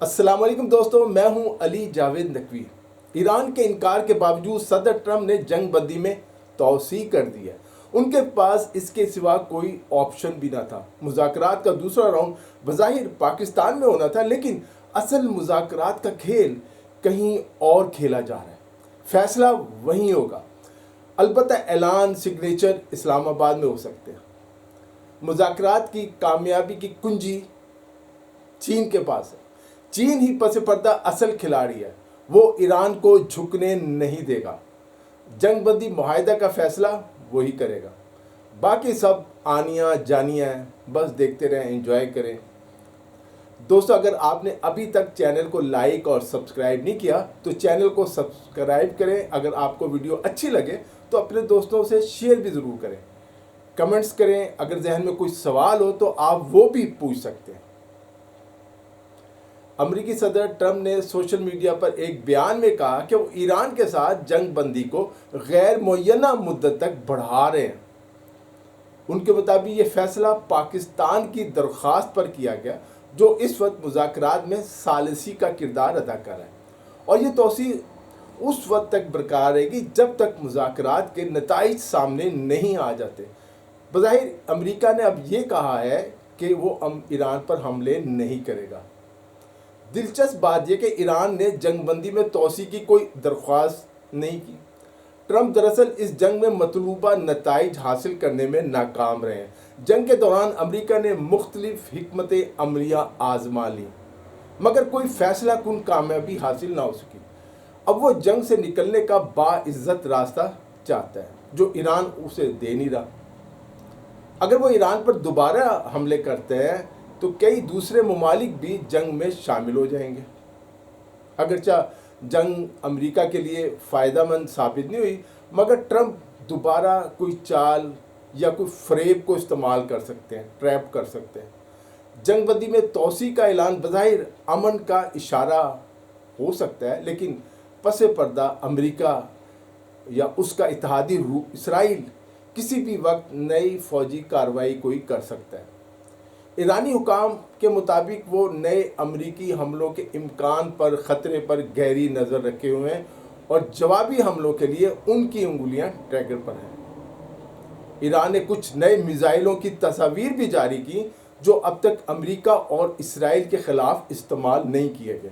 السلام علیکم دوستو، میں ہوں علی جاوید نقوی۔ ایران کے انکار کے باوجود صدر ٹرمپ نے جنگ بندی میں توسیع کر دی ہے۔ ان کے پاس اس کے سوا کوئی آپشن بھی نہ تھا۔ مذاکرات کا دوسرا راؤنڈ بظاہر پاکستان میں ہونا تھا، لیکن اصل مذاکرات کا کھیل کہیں اور کھیلا جا رہا ہے۔ فیصلہ وہیں ہوگا، البتہ اعلان سگنیچر اسلام آباد میں ہو سکتے ہیں۔ مذاکرات کی کامیابی کی کنجی چین کے پاس ہے۔ چین ہی پس پردہ اصل کھلاڑی ہے، وہ ایران کو جھکنے نہیں دے گا۔ جنگ بندی معاہدہ کا فیصلہ وہی کرے گا، باقی سب آنیاں جانیاں ہیں، بس دیکھتے رہیں، انجوائے کریں۔ دوستو، اگر آپ نے ابھی تک چینل کو لائک اور سبسکرائب نہیں کیا تو چینل کو سبسکرائب کریں۔ اگر آپ کو ویڈیو اچھی لگے تو اپنے دوستوں سے شیئر بھی ضرور کریں، کمنٹس کریں۔ اگر ذہن میں کوئی سوال ہو تو آپ وہ بھی پوچھ سکتے ہیں۔ امریکی صدر ٹرمپ نے سوشل میڈیا پر ایک بیان میں کہا کہ وہ ایران کے ساتھ جنگ بندی کو غیر معینہ مدت تک بڑھا رہے ہیں۔ ان کے مطابق یہ فیصلہ پاکستان کی درخواست پر کیا گیا، جو اس وقت مذاکرات میں ثالثی کا کردار ادا کر رہا ہے، اور یہ توسیع اس وقت تک برقرار رہے گی جب تک مذاکرات کے نتائج سامنے نہیں آ جاتے۔ بظاہر امریکہ نے اب یہ کہا ہے کہ وہ ایران پر حملے نہیں کرے گا۔ دلچسپ بات یہ کہ ایران نے جنگ بندی میں توسیع کی کوئی درخواست نہیں کی۔ ٹرمپ دراصل اس جنگ میں مطلوبہ نتائج حاصل کرنے میں ناکام رہے ہیں۔ جنگ کے دوران امریکہ نے مختلف حکمت عملیاں آزما لیں، مگر کوئی فیصلہ کن کامیابی حاصل نہ ہو سکی۔ اب وہ جنگ سے نکلنے کا باعزت راستہ چاہتا ہے، جو ایران اسے دے نہیں رہا۔ اگر وہ ایران پر دوبارہ حملے کرتے ہیں تو کئی دوسرے ممالک بھی جنگ میں شامل ہو جائیں گے۔ اگرچہ جنگ امریکہ کے لیے فائدہ مند ثابت نہیں ہوئی، مگر ٹرمپ دوبارہ کوئی چال یا کوئی فریب کو استعمال کر سکتے ہیں، ٹریپ کر سکتے ہیں۔ جنگ بندی میں توسیع کا اعلان بظاہر امن کا اشارہ ہو سکتا ہے، لیکن پس پردہ امریکہ یا اس کا اتحادی اسرائیل کسی بھی وقت نئی فوجی کارروائی کوئی کر سکتا ہے۔ ایرانی حکام کے مطابق وہ نئے امریکی حملوں کے امکان پر خطرے پر گہری نظر رکھے ہوئے ہیں، اور جوابی حملوں کے لیے ان کی انگلیاں ٹریگر پر ہیں۔ ایران نے کچھ نئے میزائلوں کی تصاویر بھی جاری کی جو اب تک امریکہ اور اسرائیل کے خلاف استعمال نہیں کیے گئے۔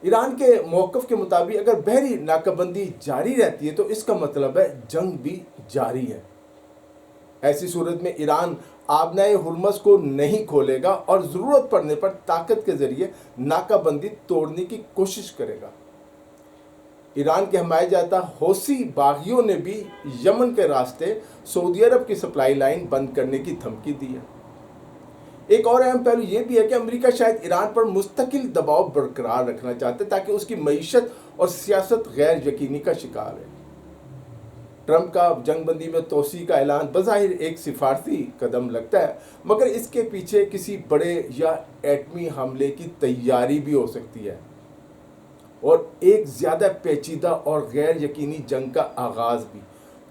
ایران کے موقف کے مطابق اگر بحری ناکہ بندی جاری رہتی ہے تو اس کا مطلب ہے جنگ بھی جاری ہے۔ ایسی صورت میں ایران آبنائے ہرمز کو نہیں کھولے گا اور ضرورت پڑنے پر طاقت کے ذریعے ناکہ بندی توڑنے کی کوشش کرے گا۔ ایران کے حمایت جاتا حوثی باغیوں نے بھی یمن کے راستے سعودی عرب کی سپلائی لائن بند کرنے کی دھمکی دی ہے۔ ایک اور اہم پہلو یہ بھی ہے کہ امریکہ شاید ایران پر مستقل دباؤ برقرار رکھنا چاہتا ہے تاکہ اس کی معیشت اور سیاست غیر یقینی کا شکار ہے۔ ٹرمپ کا جنگ بندی میں توسیع کا اعلان بظاہر ایک سفارتی قدم لگتا ہے، مگر اس کے پیچھے کسی بڑے یا ایٹمی حملے کی تیاری بھی ہو سکتی ہے، اور ایک زیادہ پیچیدہ اور غیر یقینی جنگ کا آغاز بھی،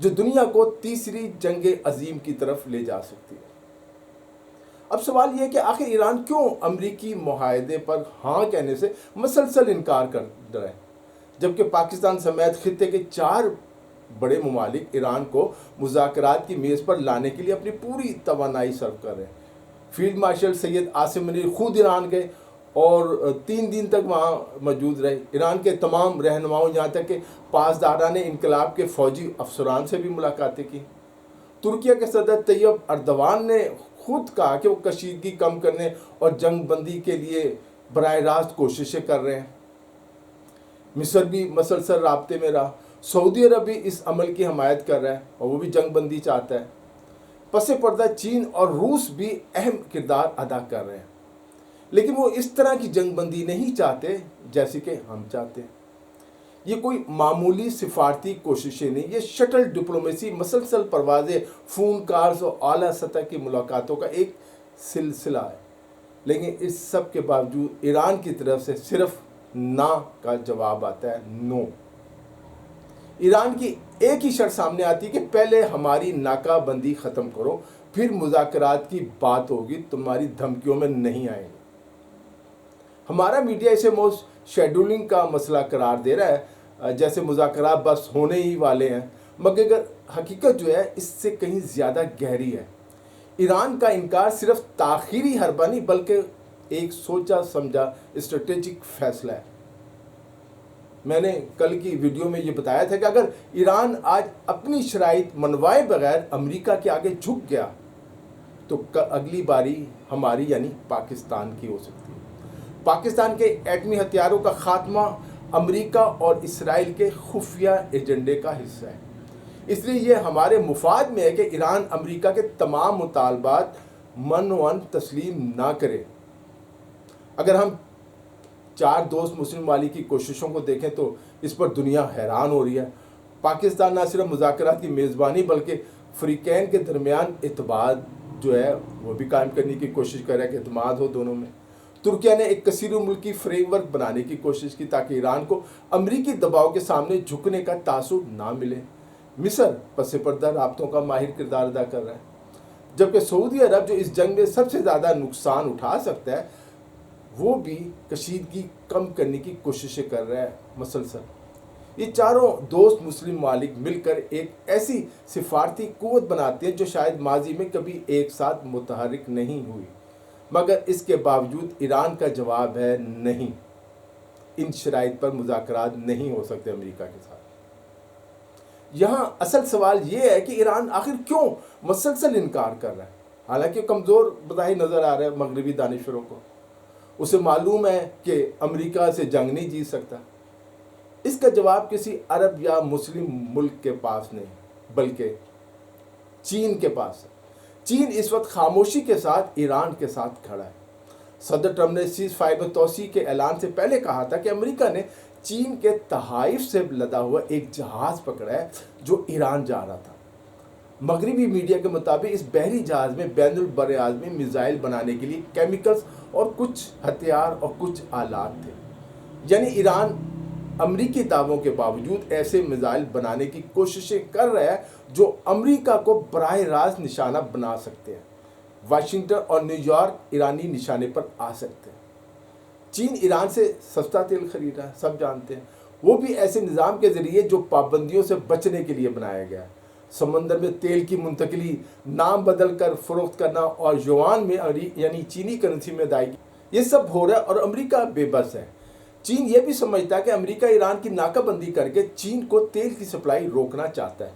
جو دنیا کو تیسری جنگ عظیم کی طرف لے جا سکتی ہے۔ اب سوال یہ ہے کہ آخر ایران کیوں امریکی معاہدے پر ہاں کہنے سے مسلسل انکار کر رہا ہے، جبکہ پاکستان سمیت خطے کے 4 بڑے ممالک ایران کو مذاکرات کی میز پر لانے کے لیے اپنی پوری توانائی صرف کر رہے ہیں۔ فیلڈ مارشل سید عاصم منیر خود ایران گئے اور 3 دن تک وہاں موجود رہے۔ ایران کے تمام رہنماؤں، یہاں تک کہ پاسداران انقلاب کے فوجی افسران سے بھی ملاقاتیں کی۔ ترکیہ کے صدر طیب اردوان نے خود کہا کہ وہ کشیدگی کم کرنے اور جنگ بندی کے لیے براہ راست کوششیں کر رہے ہیں۔ مصر بھی مسلسل رابطے میں رہا۔ سعودی عرب بھی اس عمل کی حمایت کر رہا ہے اور وہ بھی جنگ بندی چاہتا ہے۔ پس پردہ چین اور روس بھی اہم کردار ادا کر رہے ہیں، لیکن وہ اس طرح کی جنگ بندی نہیں چاہتے جیسے کہ ہم چاہتے ہیں۔ یہ کوئی معمولی سفارتی کوششیں نہیں، یہ شٹل ڈپلومیسی، مسلسل پروازیں، فون کالز اور اعلیٰ سطح کی ملاقاتوں کا ایک سلسلہ ہے۔ لیکن اس سب کے باوجود ایران کی طرف سے صرف نہ کا جواب آتا ہے، نو۔ ایران کی ایک ہی شرط سامنے آتی ہے کہ پہلے ہماری ناکہ بندی ختم کرو، پھر مذاکرات کی بات ہوگی، تمہاری دھمکیوں میں نہیں آئیں گے۔ ہمارا میڈیا اسے شیڈولنگ کا مسئلہ قرار دے رہا ہے، جیسے مذاکرات بس ہونے ہی والے ہیں، مگر حقیقت جو ہے اس سے کہیں زیادہ گہری ہے۔ ایران کا انکار صرف تاخیری حربہ نہیں بلکہ ایک سوچا سمجھا اسٹریٹجک فیصلہ ہے۔ میں نے کل کی ویڈیو میں یہ بتایا تھا کہ اگر ایران آج اپنی شرائط منوائے بغیر امریکہ کے آگے جھک گیا تو اگلی باری ہماری یعنی پاکستان کی ہو سکتی ہے۔ پاکستان کے ایٹمی ہتھیاروں کا خاتمہ امریکہ اور اسرائیل کے خفیہ ایجنڈے کا حصہ ہے۔ اس لیے یہ ہمارے مفاد میں ہے کہ ایران امریکہ کے تمام مطالبات من تسلیم نہ کرے۔ اگر ہم 4 دوست مسلم ممالک کی کوششوں کو دیکھیں تو اس پر دنیا حیران ہو رہی ہے۔ پاکستان نہ صرف مذاکرات کی میزبانی بلکہ فریقین کے درمیان اعتماد جو ہے وہ بھی قائم کرنے کی کوشش کر رہا ہے کہ اعتماد ہو دونوں میں۔ ترکیہ نے ایک کثیر ملکی فریم ورک بنانے کی کوشش کی تاکہ ایران کو امریکی دباؤ کے سامنے جھکنے کا تاثر نہ ملے۔ مصر پس پردہ رابطوں کا ماہر کردار ادا کر رہا ہے، جبکہ سعودی عرب جو اس جنگ میں سب سے زیادہ نقصان اٹھا سکتا ہے وہ بھی کشیدگی کم کرنے کی کوششیں کر رہا ہے مسلسل۔ یہ چاروں دوست مسلم ممالک مل کر ایک ایسی سفارتی قوت بناتے ہیں جو شاید ماضی میں کبھی ایک ساتھ متحرک نہیں ہوئی، مگر اس کے باوجود ایران کا جواب ہے نہیں، ان شرائط پر مذاکرات نہیں ہو سکتے امریکہ کے ساتھ۔ یہاں اصل سوال یہ ہے کہ ایران آخر کیوں مسلسل انکار کر رہا ہے، حالانکہ کمزور بظاہر نظر آ رہا ہے مغربی دانشوروں کو۔ اسے معلوم ہے کہ امریکہ سے جنگ نہیں جیت سکتا۔ اس کا جواب کسی عرب یا مسلم ملک کے پاس نہیں بلکہ چین کے پاس ہے۔ چین اس وقت خاموشی کے ساتھ ایران کے ساتھ کھڑا ہے۔ صدر ٹرمپ نے سیز فائر میں توسیع کے اعلان سے پہلے کہا تھا کہ امریکہ نے چین کے تحائف سے لدا ہوا ایک جہاز پکڑا ہے جو ایران جا رہا تھا۔ مغربی میڈیا کے مطابق اس بحری جہاز میں بین البراعظمی میزائل بنانے کے لیے کیمیکلز اور کچھ ہتھیار اور کچھ آلات تھے، یعنی ایران امریکی دعووں کے باوجود ایسے میزائل بنانے کی کوششیں کر رہا ہے جو امریکہ کو براہ راست نشانہ بنا سکتے ہیں۔ واشنگٹن اور نیو یارک ایرانی نشانے پر آ سکتے ہیں۔ چین ایران سے سستا تیل خرید رہا ہے، سب جانتے ہیں، وہ بھی ایسے نظام کے ذریعے جو پابندیوں سے بچنے کے لیے بنایا گیا ہے۔ سمندر میں تیل کی منتقلی، نام بدل کر فروخت کرنا اور یوان میں یعنی چینی کرنسی میں ادائیگی، یہ سب ہو رہا ہے اور امریکہ بے بس ہے۔ چین یہ بھی سمجھتا ہے کہ امریکہ ایران کی ناکہ بندی کر کے چین کو تیل کی سپلائی روکنا چاہتا ہے۔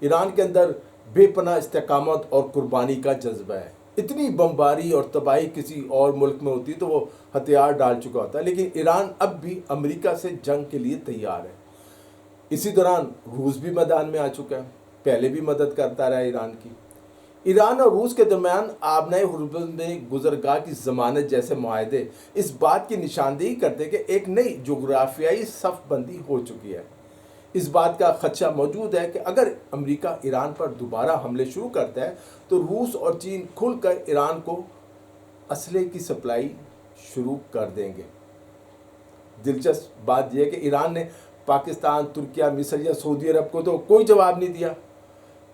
ایران کے اندر بے پناہ استقامت اور قربانی کا جذبہ ہے۔ اتنی بمباری اور تباہی کسی اور ملک میں ہوتی تو وہ ہتھیار ڈال چکا ہوتا ہے، لیکن ایران اب بھی امریکہ سے جنگ کے لیے تیار ہے۔ اسی دوران روس بھی میدان میں آ چکا ہے، پہلے بھی مدد کرتا رہا ایران کی۔ ایران اور روس کے درمیان آبنائے ہرمز میں گزرگاہ کی ضمانت جیسے معاہدے اس بات کی نشاندہی کرتے کہ ایک نئی جغرافیائی صف بندی ہو چکی ہے۔ اس بات کا خدشہ موجود ہے کہ اگر امریکہ ایران پر دوبارہ حملے شروع کرتا ہے تو روس اور چین کھل کر ایران کو اسلحے کی سپلائی شروع کر دیں گے۔ دلچسپ بات یہ ہے کہ ایران نے پاکستان، ترکیہ، مصر یا سعودی عرب کو تو کوئی جواب نہیں دیا،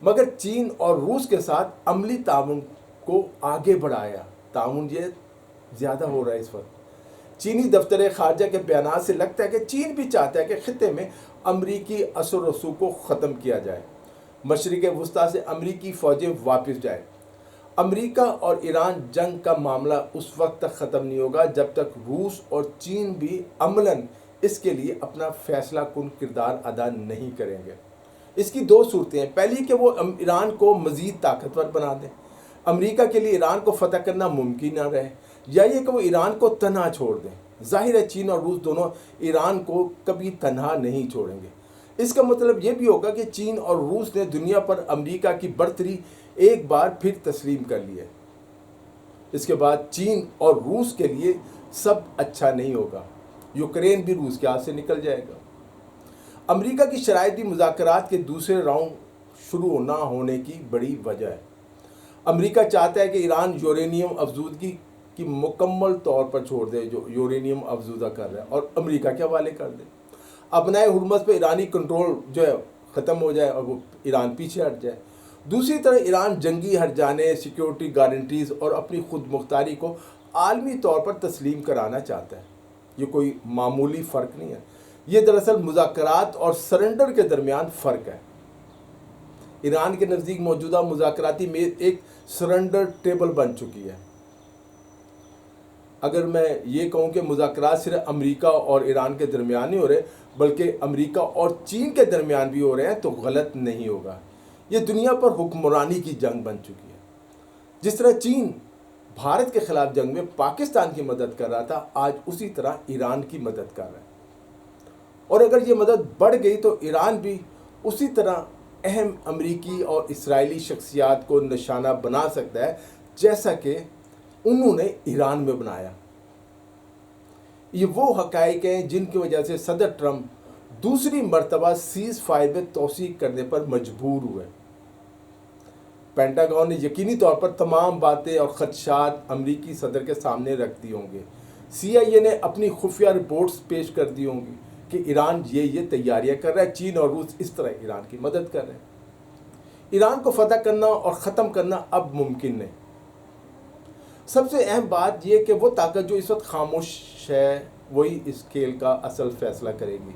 مگر چین اور روس کے ساتھ عملی تعاون کو آگے بڑھایا۔ تعاون یہ زیادہ ہو رہا ہے اس وقت۔ چینی دفتر خارجہ کے بیانات سے لگتا ہے کہ چین بھی چاہتا ہے کہ خطے میں امریکی اثر و رسوخ کو ختم کیا جائے، مشرق وسطیٰ سے امریکی فوجیں واپس جائیں۔ امریکہ اور ایران جنگ کا معاملہ اس وقت تک ختم نہیں ہوگا جب تک روس اور چین بھی عملاً اس کے لیے اپنا فیصلہ کن کردار ادا نہیں کریں گے۔ اس کی 2 صورتیں ہیں، پہلی کہ وہ ایران کو مزید طاقتور بنا دیں، امریکہ کے لیے ایران کو فتح کرنا ممکن نہ رہے، یا یہ کہ وہ ایران کو تنہا چھوڑ دیں۔ ظاہر ہے چین اور روس دونوں ایران کو کبھی تنہا نہیں چھوڑیں گے۔ اس کا مطلب یہ بھی ہوگا کہ چین اور روس نے دنیا پر امریکہ کی برتری ایک بار پھر تسلیم کر لی ہے۔ اس کے بعد چین اور روس کے لیے سب اچھا نہیں ہوگا، یوکرین بھی روس کے ہاتھ سے نکل جائے گا۔ امریکہ کی شرائط بھی مذاکرات کے دوسرے راؤنڈ شروع نہ ہونے کی بڑی وجہ ہے۔ امریکہ چاہتا ہے کہ ایران یورینیم افزودگی کی مکمل طور پر چھوڑ دے، جو یورینیم افزودہ کر رہا ہے، اور امریکہ کے حوالے کر دے۔ ابنائے ہرمز پہ ایرانی کنٹرول جو ہے ختم ہو جائے اور وہ ایران پیچھے ہٹ جائے۔ دوسری طرف ایران جنگی ہرجانے، سیکیورٹی گارنٹیز اور اپنی خود مختاری کو عالمی طور پر تسلیم کرانا چاہتا ہے۔ یہ کوئی معمولی فرق نہیں ہے، یہ دراصل مذاکرات اور سرنڈر کے درمیان فرق ہے۔ ایران کے نزدیک موجودہ مذاکراتی میز ایک سرنڈر ٹیبل بن چکی ہے۔ اگر میں یہ کہوں کہ مذاکرات صرف امریکہ اور ایران کے درمیان نہیں ہو رہے بلکہ امریکہ اور چین کے درمیان بھی ہو رہے ہیں تو غلط نہیں ہوگا۔ یہ دنیا پر حکمرانی کی جنگ بن چکی ہے۔ جس طرح چین بھارت کے خلاف جنگ میں پاکستان کی مدد کر رہا تھا، آج اسی طرح ایران کی مدد کر رہا ہے، اور اگر یہ مدد بڑھ گئی تو ایران بھی اسی طرح اہم امریکی اور اسرائیلی شخصیات کو نشانہ بنا سکتا ہے جیسا کہ انہوں نے ایران میں بنایا۔ یہ وہ حقائق ہیں جن کی وجہ سے صدر ٹرمپ دوسری مرتبہ سیز فائر میں توسیع کرنے پر مجبور ہوئے۔ پینٹاگون نے یقینی طور پر تمام باتیں اور خدشات امریکی صدر کے سامنے رکھ دی ہوں گے۔ CIA نے اپنی خفیہ رپورٹس پیش کر دی ہوں گی کہ ایران یہ تیاریاں کر رہا ہے، چین اور روس اس طرح ایران کی مدد کر رہے ہیں۔ ایران کو فتح کرنا اور ختم کرنا اب ممکن نہیں۔ سب سے اہم بات یہ کہ وہ طاقت جو اس وقت خاموش ہے وہی اس کھیل کا اصل فیصلہ کرے گی۔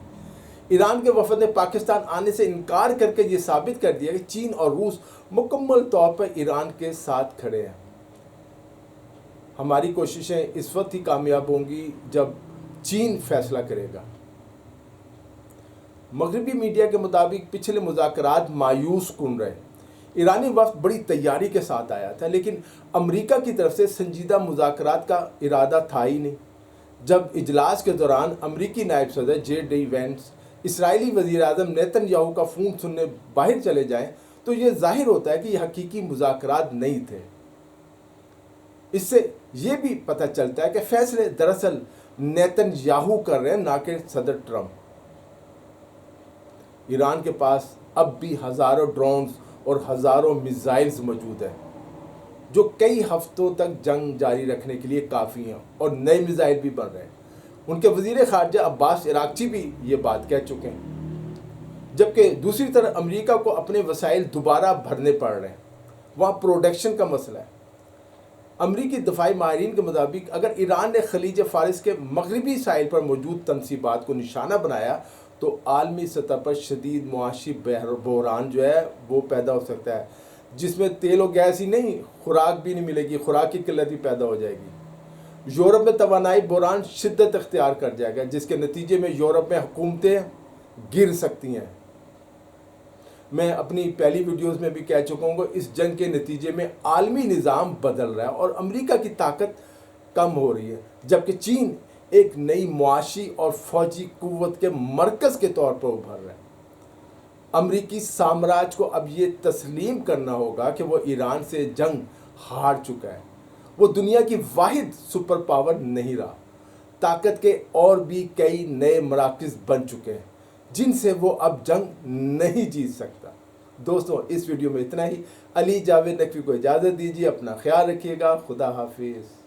ایران کے وفد نے پاکستان آنے سے انکار کر کے یہ ثابت کر دیا کہ چین اور روس مکمل طور پر ایران کے ساتھ کھڑے ہیں۔ ہماری کوششیں اس وقت ہی کامیاب ہوں گی جب چین فیصلہ کرے گا۔ مغربی میڈیا کے مطابق پچھلے مذاکرات مایوس کن رہے۔ ایرانی وفد بڑی تیاری کے ساتھ آیا تھا، لیکن امریکہ کی طرف سے سنجیدہ مذاکرات کا ارادہ تھا ہی نہیں۔ جب اجلاس کے دوران امریکی نائب صدر JD وینس اسرائیلی وزیر اعظم نیتن یاہو کا فون سننے باہر چلے جائیں تو یہ ظاہر ہوتا ہے کہ یہ حقیقی مذاکرات نہیں تھے۔ اس سے یہ بھی پتہ چلتا ہے کہ فیصلے دراصل نیتن یاہو کر رہے ہیں، نہ کہ صدر ٹرمپ۔ ایران کے پاس اب بھی ہزاروں ڈرونز اور ہزاروں میزائلز موجود ہیں جو کئی ہفتوں تک جنگ جاری رکھنے کے لیے کافی ہیں، اور نئے میزائل بھی بن رہے ہیں۔ ان کے وزیر خارجہ عباس عراقچی بھی یہ بات کہہ چکے ہیں۔ جبکہ دوسری طرف امریکہ کو اپنے وسائل دوبارہ بھرنے پڑ رہے ہیں، وہاں پروڈکشن کا مسئلہ ہے۔ امریکی دفاعی ماہرین کے مطابق اگر ایران نے خلیج فارس کے مغربی ساحل پر موجود تنصیبات کو نشانہ بنایا تو عالمی سطح پر شدید معاشی بحران جو ہے وہ پیدا ہو سکتا ہے، جس میں تیل و گیس ہی نہیں، خوراک بھی نہیں ملے گی، خوراک کی قلت بھی پیدا ہو جائے گی۔ یورپ میں توانائی بحران شدت اختیار کر جائے گا، جس کے نتیجے میں یورپ میں حکومتیں گر سکتی ہیں۔ میں اپنی پہلی ویڈیوز میں بھی کہہ چکا ہوں کہ اس جنگ کے نتیجے میں عالمی نظام بدل رہا ہے اور امریکہ کی طاقت کم ہو رہی ہے، جبکہ چین ایک نئی معاشی اور فوجی قوت کے مرکز کے طور پر ابھر رہا ہے۔ امریکی سامراج کو اب یہ تسلیم کرنا ہوگا کہ وہ ایران سے جنگ ہار چکا ہے۔ وہ دنیا کی واحد سپر پاور نہیں رہا۔ طاقت کے اور بھی کئی نئے مراکز بن چکے ہیں جن سے وہ اب جنگ نہیں جیت سکتا۔ دوستوں، اس ویڈیو میں اتنا ہی۔ علی جاوید نقوی کو اجازت دیجیے، اپنا خیال رکھیے گا، خدا حافظ۔